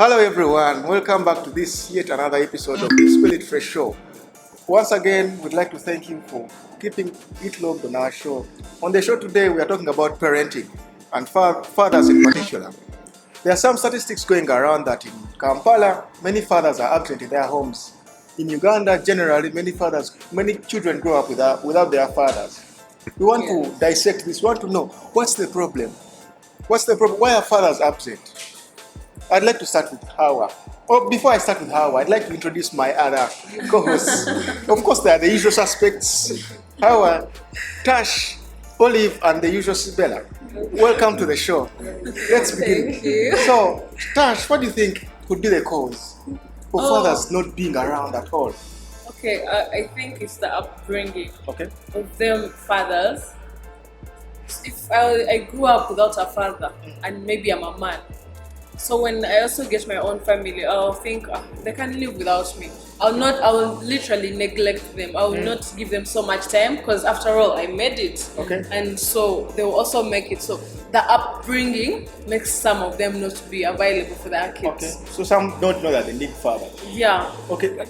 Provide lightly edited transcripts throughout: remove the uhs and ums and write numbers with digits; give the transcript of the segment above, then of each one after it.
Hello everyone, welcome back to this yet another episode of the Spirit Fresh Show. Once again, we'd like to thank you for keeping it logged on our show. On the show today, we are talking about parenting and fathers in particular. There are some statistics going around that in Kampala, many fathers are absent in their homes. In Uganda, generally, many children grow up without their fathers. We want to dissect this. We want to know what's the problem. What's the problem? Why are fathers absent? I'd like to start with Hawa. Before I start with Hawa, I'd like to introduce my other co-hosts. Of course, they are the usual suspects. Hawa, Tash, Olive, and the usual Sibella. Welcome to the show. Let's begin. Thank you. So, Tash, what do you think could be the cause of fathers not being around at all? Okay, I think it's the upbringing of them fathers. If I grew up without a father and maybe I'm a man, so when I also get my own family, I'll think they can live without me. I will literally neglect them. I will not give them so much time because after all, I made it. And so they will also make it. So the upbringing makes some of them not to be available for their kids. So some don't know that they need fathers. Yeah.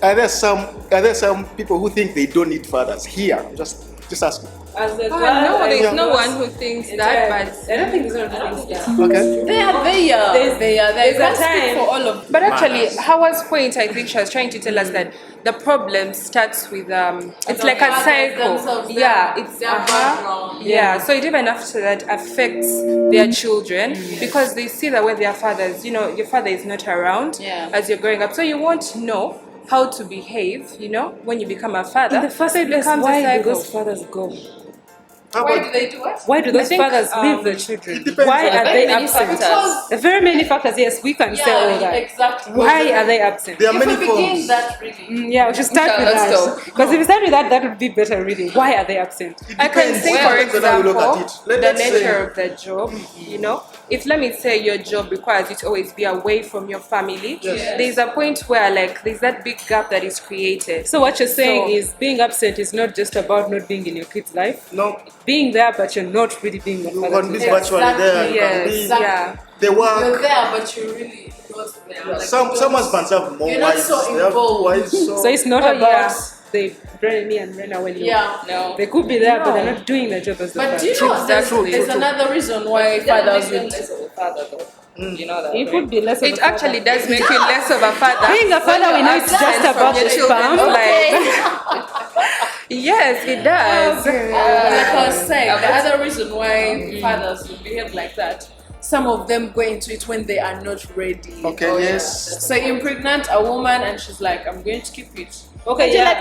Are there some people who think they don't need fathers? Here, just asking. As a girl, no, there's no one who thinks that, but I don't think there's no one who thinks that. They are there. There's a time for all of them. But actually, Hawa's point, I think she was trying to tell us that the problem starts with it's like a cycle. So it even after that affects their children because they see that when their fathers, your father is not around as you're growing up, so you won't know how to behave, when you become a father. In the first place, why do those fathers go? Why do they do what? Why do those fathers leave the children? Why are they absent? There are very many factors. Yes, we can say all that. Exactly. Why are they absent? There are many forms. That really. We should start with that. Because if we start with that, that would be better, really. Why are they absent? I can say, for example, the nature of the job. If let me say your job requires you to always be away from your family, there's a point where there's that big gap that is created. So what you're saying is being absent is not just about not being in your kid's life. No. Being there, but you're not really being the father. You can be virtually there. They work. You're there, but you're really not there. Some husbands have more you're not wives. so They have involved. wives, So it's not about they bring me and run away. No. They could be there, but they're not doing the job as the father. But do you know there's another reason why fathers would less of a father though? You know that. It could be less of a It father. actually does make you less of a father. Being a father, we know it's just about the sperm. Yes, it does. Like I was saying, the other reason why fathers will behave like that, some of them go into it when they are not ready. So you impregnate a woman and she's like, I'm going to keep it. And you're like,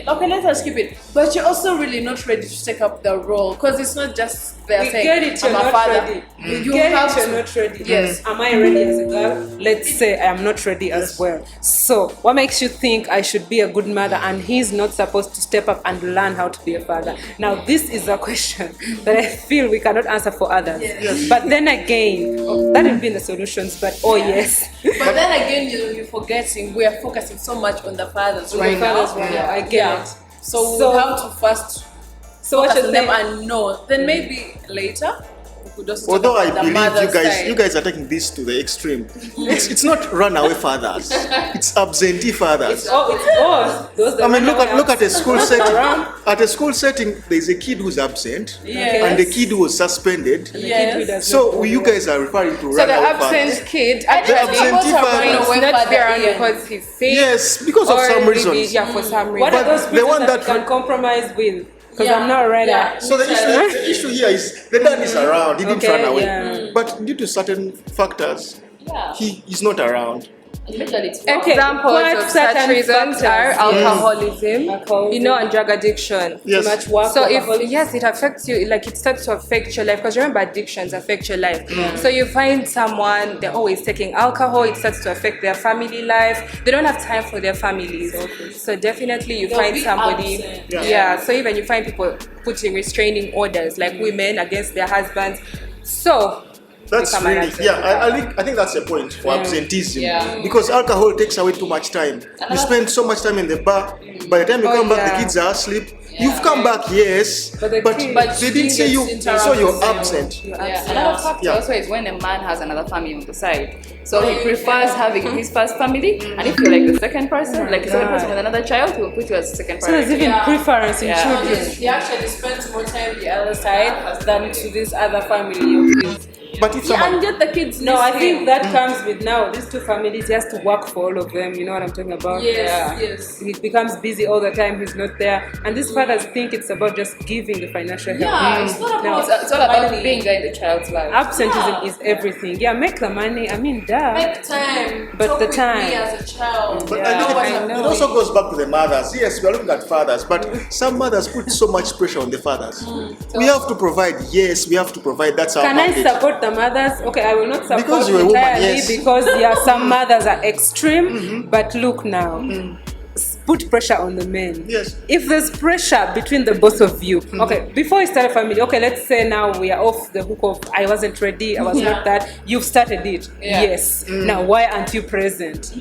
let us keep it. But you're also really not ready to take up the role because it's not just they're saying, I'm a father. You're not ready. Yes. Am I ready as a girl? Let's say I am not ready as well. So what makes you think I should be a good mother and he's not supposed to step up and learn how to be a father? Now this is a question that I feel we cannot answer for others. But then again, that would be in the solutions, but yes. But then again, you're forgetting, we are focusing so much on the fathers right now. I get it. So we have to first focus on them and know. Then maybe later we could also Although I talk about believe you guys are taking this to the extreme. It's not runaway fathers. It's absentee fathers. It's both. I mean, look at a school setting. At a school setting, there's a kid who's absent and the kid who was suspended. So you guys are referring to runaway fathers. So the absent kid, the absentee father is not around because he's sick. Yes, because of some reasons. For some reason. What are those the one that that can compromise with? Because I'm not ready. So the issue here is the dad is around. He didn't run away, but due to certain factors, he is not around. Examples of such reasons are alcoholism, and drug addiction. Yes. Too much work. So it affects you, it starts to affect your life, because remember, addictions affect your life. So you find someone, they're always taking alcohol, it starts to affect their family life. They don't have time for their families. So definitely they'll find somebody, so even you find people putting restraining orders, like women against their husbands. So That's become an really, absentee yeah, father. I think that's a point for absenteeism. Yeah. Because alcohol takes away too much time. You spend so much time in the bar. By the time you come back, the kids are asleep. You've come back, yes, But the kids- But they didn't see you, so you're absent. Another factor Yeah. also is when a man has another family on the side. So he prefers having his first family, and if you're like the second person, like the second person with another child, he will put you as the second So there's priority. even preference in Yeah. children. He actually spends more time the other side than to this other family of his. But if Yeah, someone, and get the kids. No, I listening. think that comes with now these two families. He has to work for all of them. You know what I'm talking about? Yes. He becomes busy all the time. He's not there, and these fathers think it's about just giving the financial help. Yeah, it's not No, about. It's all about money. being there in the child's life. absenteeism Yeah. is everything. Yeah, make the money. I mean, duh. Make time. But Talk the with time. me as a child. but Yeah, I think I it know. also goes back to the mothers. Yes, we are looking at fathers, but some mothers put so much pressure on the fathers. We have to provide. Yes, we have to provide. That's our Can I mandate. support the mothers? Okay, I will not support Because you're a woman, entirely yes. because some mothers are extreme. But look now, put pressure on the men. Yes. If there's pressure between the both of you, okay, before you start a family, okay, let's say now we are off the hook of I wasn't ready, I was not that. You've started it, yes. Now why aren't you present?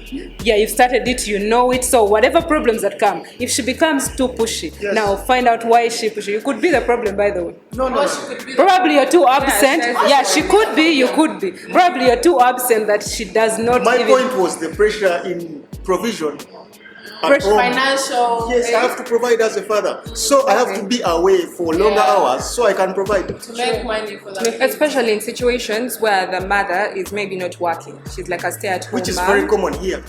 Yeah, you've started it, you know it. So whatever problems that come, if she becomes too pushy, Yes. now find out why is she pushy. You could be the problem, by the way. No. Probably you're too absent. that's Yeah, she could be, you could be. Probably you're too absent that she does not My even... point was the pressure in provision. At Pressure- home. Financial. Yes, I have to provide as a father. So I have to be away for longer hours so I can provide. to make money for the kids. Especially in situations where the mother is maybe not working. She's like a stay-at-home Which is mom. very common here.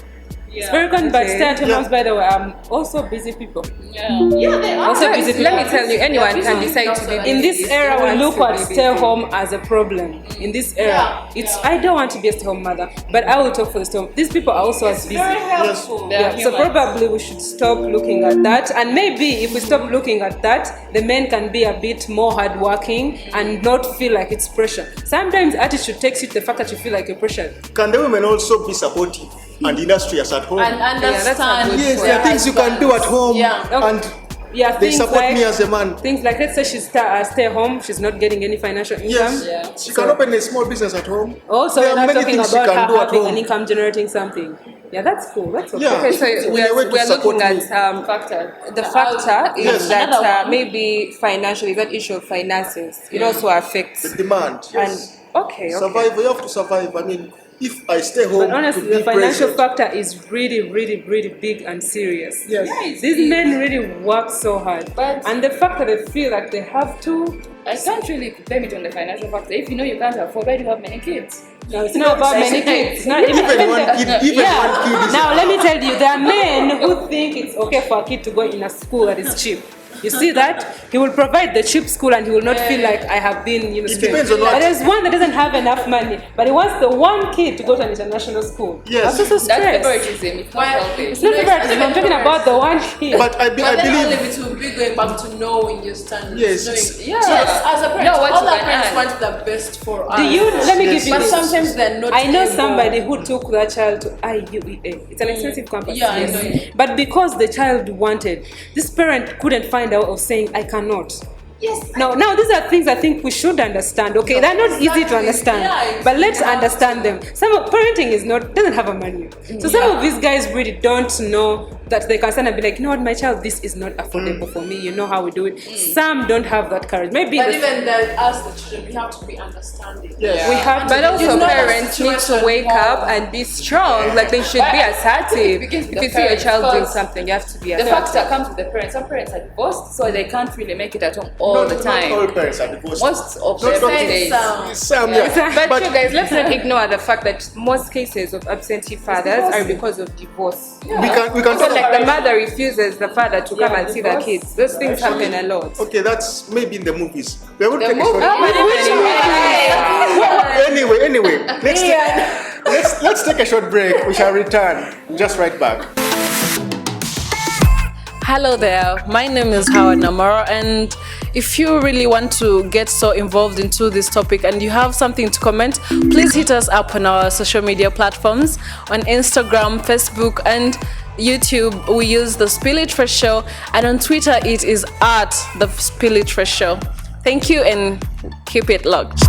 It's very common, but Okay. stay-at-home Yeah. moms, by the way, also busy people. Yeah, they are. Also busy Let people. me tell you, anyone can decide to be In this busy. era, They we want look to at be busy. stay home as a problem. In this era, I don't want to be a stay home mother, but I will talk for the stay home. These people are also as busy. Very helpful. Yeah, so probably we should stop looking at that, and maybe if we stop looking at that, the men can be a bit more hardworking and not feel like it's pressure. Sometimes attitude takes you to the fact that you feel like you're pressured. Can the women also be supportive and industrious at home? And understand. that's a good Yes, there are things you can do at home, Yeah. and Yeah, they things support like, me as a man. Things like, let's say she's stay home, she's not getting any financial income. Yes, she can open a small business at home. Also, There we're are not many talking things she about can her do at having an home. income generating something. Yeah, that's cool. That's okay. Yeah. Okay, so In a we're way to looking support at me. Factor. the factor is Yes. that Another one. maybe financially, that issue of finances, it also affects. The demand. Yes. Okay. Survive. You have to survive. I mean, if I stay home, But honestly, to the be financial present, factor is really big and serious. Yes. These men really work so hard. But- and the fact that they feel like they have to, I can't really blame it on the financial factor. If you know you can't afford, why do you have many kids? no, it's not about many kids. It's not Even one kid, one kid is Now let me tell you, there are men who think it's okay for a kid to go in a school that is cheap. You see that? He will provide the cheap school and he will not feel like I have been, It depends on what- But there's one that doesn't have enough money, but he wants the one kid to go to an international school. Yes. That's also That's stress. favoritism. It's not healthy. It's not favoritism. I'm talking about the one kid. But I But then believe. only it will be going back to knowing your standards. Yes. Knowing, Yeah. Yes, as a parent, Know what all you our can parents earn. want the best for us. Do you? Let me give you But this. sometimes they're not. I know able. somebody who took that child to IUEA. It's an expensive campus. Yeah, I yes. know it. But because the child wanted, this parent couldn't find out of saying, I cannot. Yes. Now these are things I think we should understand. Okay, they're not easy to understand, Yeah, but let's yeah. understand them. Parenting doesn't have a manual. So some of these guys really don't know that they can stand and be like, you know what, my child, this is not affordable for me. You know how we do it. Some don't have that courage. Maybe But the- even then, as the children, we have to be understanding. Yes. we have, But also It's not a parents need to situation wake home. up and be strong. Like they should be But assertive. it begins If with you the see your parents child doing first. something, you have to be The assertive. factor comes with the parents. Some parents are divorced, so they can't really make it at home all Not, the not time. all parents are divorced. Most of Not them all days. Some, yeah. But you guys, let's not ignore the fact that most cases of absentee fathers are because of divorce. we can So talk. like the mother refuses the father to come and see the kids. Those things happen a lot. Okay, that's maybe in the movies. We will take a movie- short Anyway, let's take a short break. We shall return just right back. Hello there, my name is Howard Namara, and if you really want to get so involved into this topic and you have something to comment, please hit us up on our social media platforms on Instagram, Facebook, and YouTube. We use the Spill It Fresh Show, and on Twitter it is @the Spill It Fresh Show. Thank you and keep it locked.